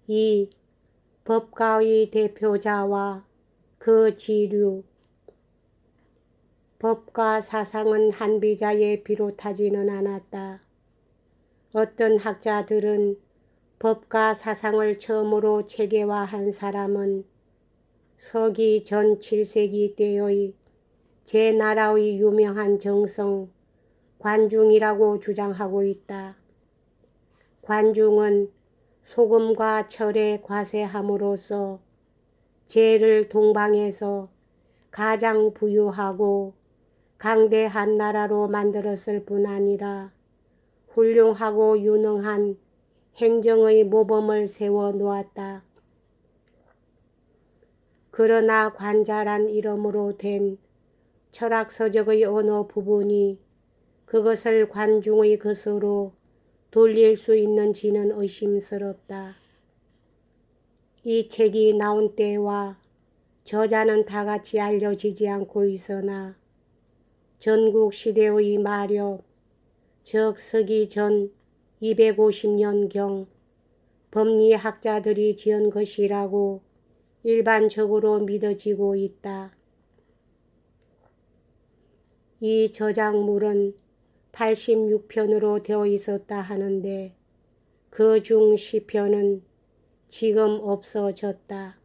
이 법가의 대표자와 그 지류. 법과 사상은 한비자에 비롯하지는 않았다. 어떤 학자들은 법과 사상을 처음으로 체계화한 사람은 서기 전 7세기 때의 제나라의 유명한 정성 관중이라고 주장하고 있다. 관중은 소금과 철에 과세함으로써 제를 동방에서 가장 부유하고 강대한 나라로 만들었을 뿐 아니라 훌륭하고 유능한 행정의 모범을 세워 놓았다. 그러나 관자란 이름으로 된 철학서적의 어느 부분이 그것을 관중의 것으로 돌릴 수 있는지는 의심스럽다. 이 책이 나온 때와 저자는 다같이 알려지지 않고 있으나 전국시대의 마렵, 즉 서기 전 250년경 법리학자들이 지은 것이라고 일반적으로 믿어지고 있다. 이 저작물은 86편으로 되어 있었다 하는데 그 중 10편은 지금 없어졌다.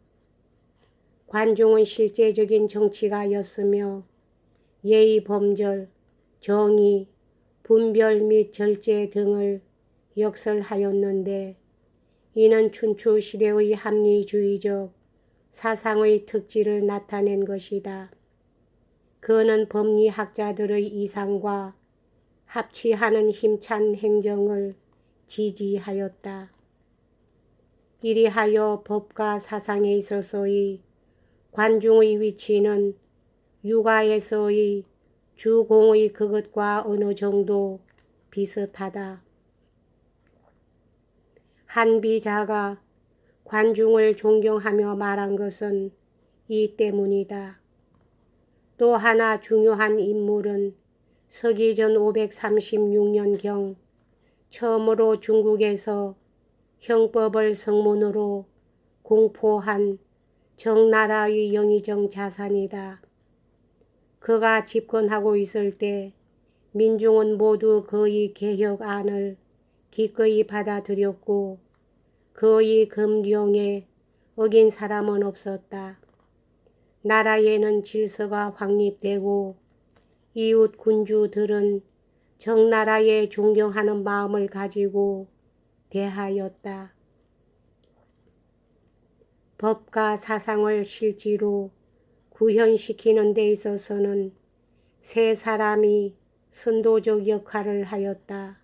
관중은 실제적인 정치가였으며 예의 범절, 정의, 분별 및 절제 등을 역설하였는데 이는 춘추 시대의 합리주의적 사상의 특질을 나타낸 것이다. 그는 법리학자들의 이상과 합치하는 힘찬 행정을 지지하였다. 이리하여 법과 사상에 있어서의 관중의 위치는 육아에서의 주공의 그것과 어느 정도 비슷하다. 한비자가 관중을 존경하며 말한 것은 이 때문이다. 또 하나 중요한 인물은 서기전 536년경 처음으로 중국에서 형법을 성문으로 공포한 정나라의 영의정 자산이다. 그가 집권하고 있을 때 민중은 모두 그의 개혁안을 기꺼이 받아들였고 그의 금령에 어긴 사람은 없었다. 나라에는 질서가 확립되고 이웃 군주들은 정나라에 존경하는 마음을 가지고 대하였다. 법과 사상을 실제로 구현시키는 데 있어서는 세 사람이 선도적 역할을 하였다.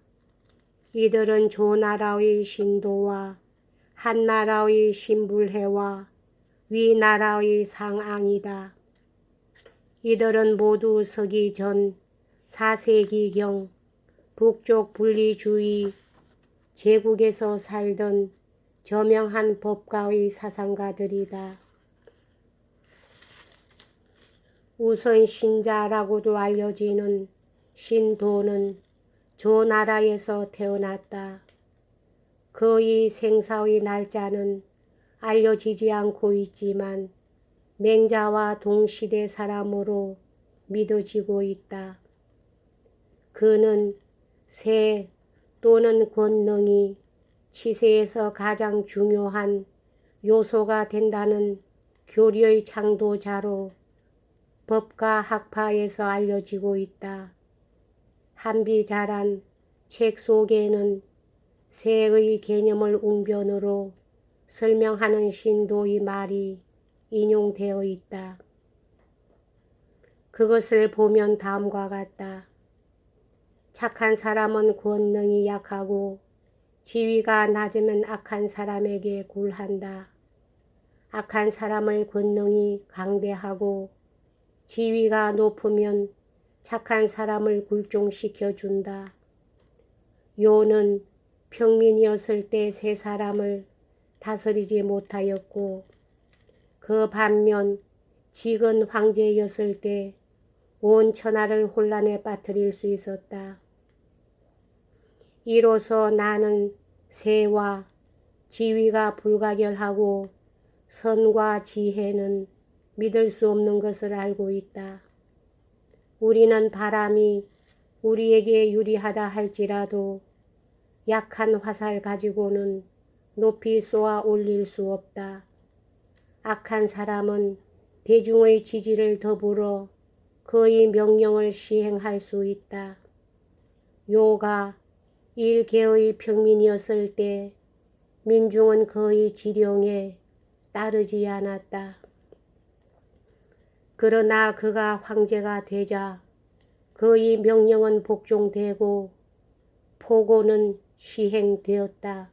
이들은 조나라의 신도와 한나라의 신불해와 위나라의 상앙이다. 이들은 모두 서기 전 4세기경 북쪽 분리주의 제국에서 살던 저명한 법가의 사상가들이다. 우선 신자라고도 알려지는 신도는 조나라에서 태어났다. 그의 생사의 날짜는 알려지지 않고 있지만 맹자와 동시대 사람으로 믿어지고 있다. 그는 세 또는 권능이 치세에서 가장 중요한 요소가 된다는 교리의 창도자로 법과 학파에서 알려지고 있다. 한비자란 책 속에는 세의 개념을 웅변으로 설명하는 신도의 말이 인용되어 있다. 그것을 보면 다음과 같다. 착한 사람은 권능이 약하고 지위가 낮으면 악한 사람에게 굴한다. 악한 사람을 권능이 강대하고 지위가 높으면 착한 사람을 굴종시켜준다. 요는 평민이었을 때 세 사람을 다스리지 못하였고 그 반면 지건 황제였을 때 온 천하를 혼란에 빠뜨릴 수 있었다. 이로써 나는 세와 지위가 불가결하고 선과 지혜는 믿을 수 없는 것을 알고 있다. 우리는 바람이 우리에게 유리하다 할지라도 약한 화살 가지고는 높이 쏘아 올릴 수 없다. 악한 사람은 대중의 지지를 더불어 그의 명령을 시행할 수 있다. 요가 일개의 평민이었을 때 민중은 그의 지령에 따르지 않았다. 그러나 그가 황제가 되자 그의 명령은 복종되고 포고는 시행되었다.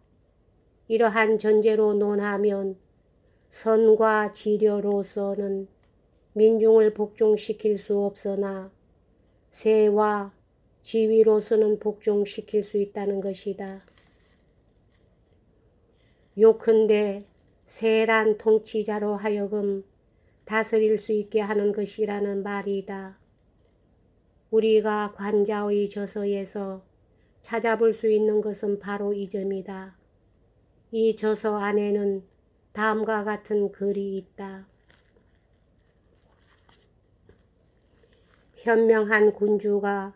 이러한 전제로 논하면 선과 지려로서는 민중을 복종시킬 수 없으나 세와 지위로서는 복종시킬 수 있다는 것이다. 요컨대 세란 통치자로 하여금 다스릴 수 있게 하는 것이라는 말이다. 우리가 관자의 저서에서 찾아볼 수 있는 것은 바로 이 점이다. 이 저서 안에는 다음과 같은 글이 있다. 현명한 군주가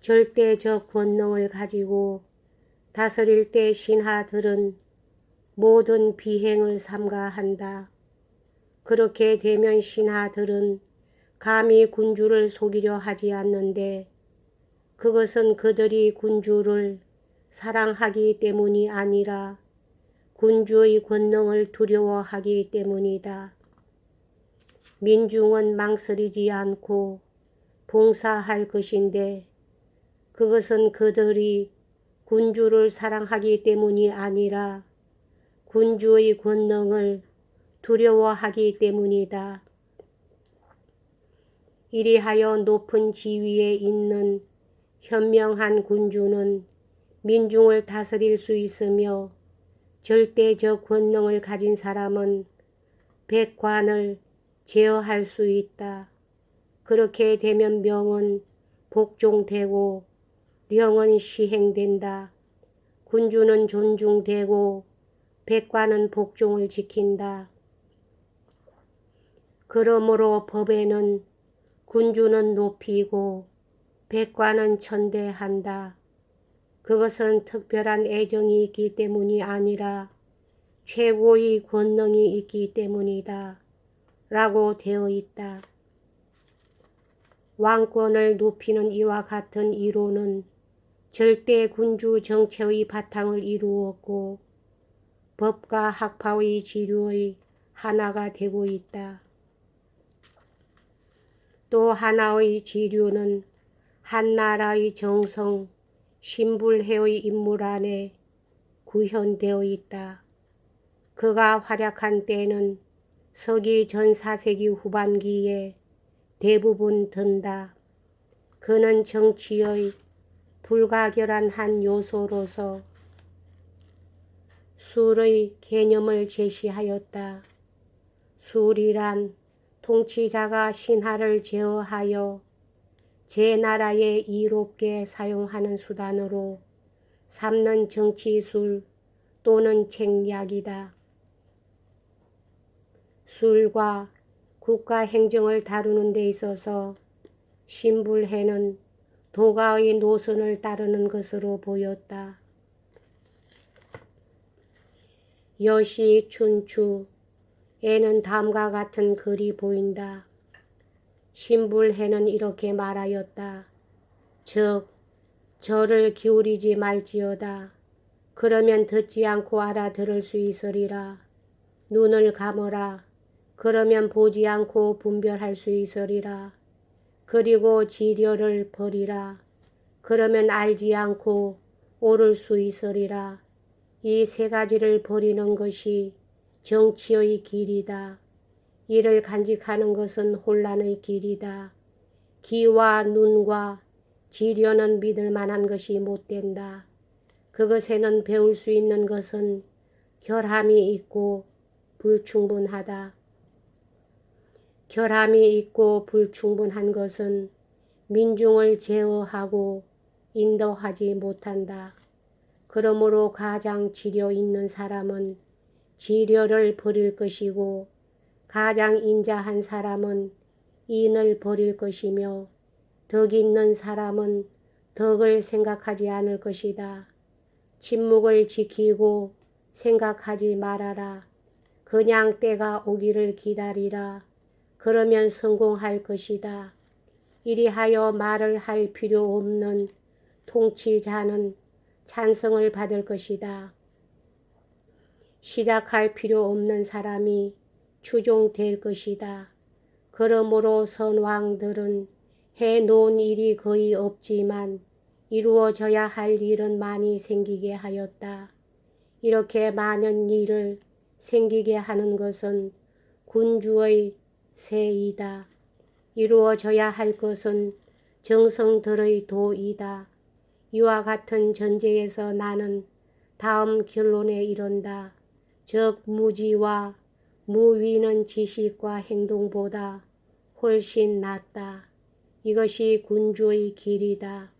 절대적 권능을 가지고 다스릴 때 신하들은 모든 비행을 삼가한다. 그렇게 되면 신하들은 감히 군주를 속이려 하지 않는데 그것은 그들이 군주를 사랑하기 때문이 아니라 군주의 권능을 두려워하기 때문이다. 민중은 망설이지 않고 봉사할 것인데 그것은 그들이 군주를 사랑하기 때문이 아니라 군주의 권능을 두려워하기 때문이다. 이리하여 높은 지위에 있는 현명한 군주는 민중을 다스릴 수 있으며 절대적 권능을 가진 사람은 백관을 제어할 수 있다. 그렇게 되면 명은 복종되고 령은 시행된다. 군주는 존중되고 백관은 복종을 지킨다. 그러므로 법에는 군주는 높이고 백관은 천대한다. 그것은 특별한 애정이 있기 때문이 아니라 최고의 권능이 있기 때문이다. 라고 되어 있다. 왕권을 높이는 이와 같은 이론은 절대 군주 정체의 바탕을 이루었고 법과 학파의 지류의 하나가 되고 있다. 또 하나의 지류는 한 나라의 정성, 신불해의 인물 안에 구현되어 있다. 그가 활약한 때는 서기 전 4세기 후반기에 대부분 든다. 그는 정치의 불가결한 한 요소로서 술의 개념을 제시하였다. 술이란 통치자가 신하를 제어하여 제 나라에 이롭게 사용하는 수단으로 삼는 정치술 또는 책략이다. 술과 국가 행정을 다루는 데 있어서 신불해는 도가의 노선을 따르는 것으로 보였다. 여시 춘추에는 다음과 같은 글이 보인다. 신불해는 이렇게 말하였다. 즉 저를 기울이지 말지어다. 그러면 듣지 않고 알아들을 수 있으리라. 눈을 감으라. 그러면 보지 않고 분별할 수 있으리라. 그리고 지려를 버리라. 그러면 알지 않고 옳을 수 있으리라. 이 세 가지를 버리는 것이 정치의 길이다. 이를 간직하는 것은 혼란의 길이다. 귀와 눈과 지려는 믿을 만한 것이 못된다. 그것에는 배울 수 있는 것은 결함이 있고 불충분하다. 결함이 있고 불충분한 것은 민중을 제어하고 인도하지 못한다. 그러므로 가장 지려 있는 사람은 지려를 버릴 것이고 가장 인자한 사람은 인을 버릴 것이며 덕 있는 사람은 덕을 생각하지 않을 것이다. 침묵을 지키고 생각하지 말아라. 그냥 때가 오기를 기다리라. 그러면 성공할 것이다. 이리하여 말을 할 필요 없는 통치자는 찬성을 받을 것이다. 시작할 필요 없는 사람이 추종될 것이다. 그러므로 선왕들은 해놓은 일이 거의 없지만 이루어져야 할 일은 많이 생기게 하였다. 이렇게 많은 일을 생기게 하는 것은 군주의 세이다. 이루어져야 할 것은 정성들의 도이다. 이와 같은 전제에서 나는 다음 결론에 이른다. 즉 무지와 무위는 지식과 행동보다 훨씬 낫다. 이것이 군주의 길이다.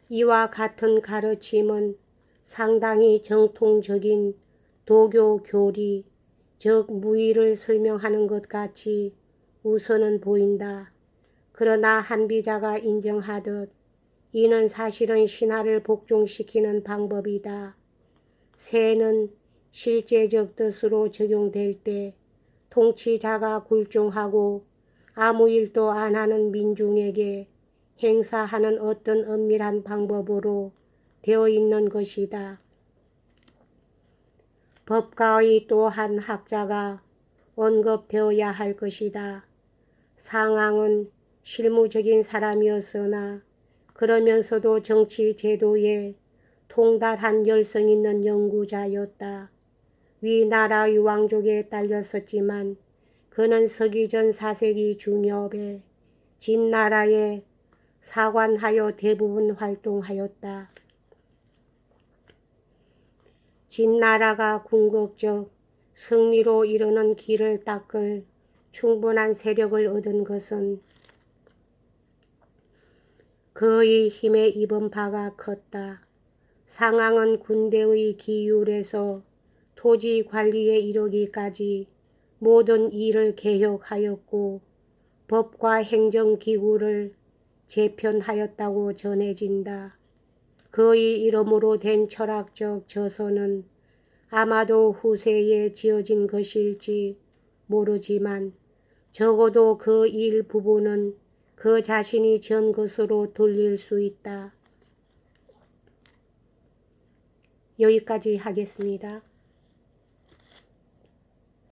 이와 같은 가르침은 상당히 정통적인 도교 교리, 즉 무의를 설명하는 것 같이 우선은 보인다. 그러나 한비자가 인정하듯 이는 사실은 신하를 복종시키는 방법이다. 세는 실제적 뜻으로 적용될 때 통치자가 굴종하고 아무 일도 안 하는 민중에게 행사하는 어떤 은밀한 방법으로 되어 있는 것이다. 법가의 또 한 학자가 언급되어야 할 것이다. 상왕은 실무적인 사람이었으나 그러면서도 정치 제도에 통달한 열성 있는 연구자였다. 위나라의 왕족에 딸렸었지만 그는 서기전 4세기 중엽에 진나라에 사관하여 대부분 활동하였다. 진나라가 궁극적 승리로 이르는 길을 닦을 충분한 세력을 얻은 것은 그의 힘에 입은 바가 컸다. 상왕은 군대의 기율에서 토지 관리에 이르기까지 모든 일을 개혁하였고 법과 행정기구를 재편하였다고 전해진다. 그의 이름으로 된 철학적 저서는 아마도 후세에 지어진 것일지 모르지만 적어도 그 일부분은 그 자신이 지은 것으로 돌릴 수 있다. 여기까지 하겠습니다.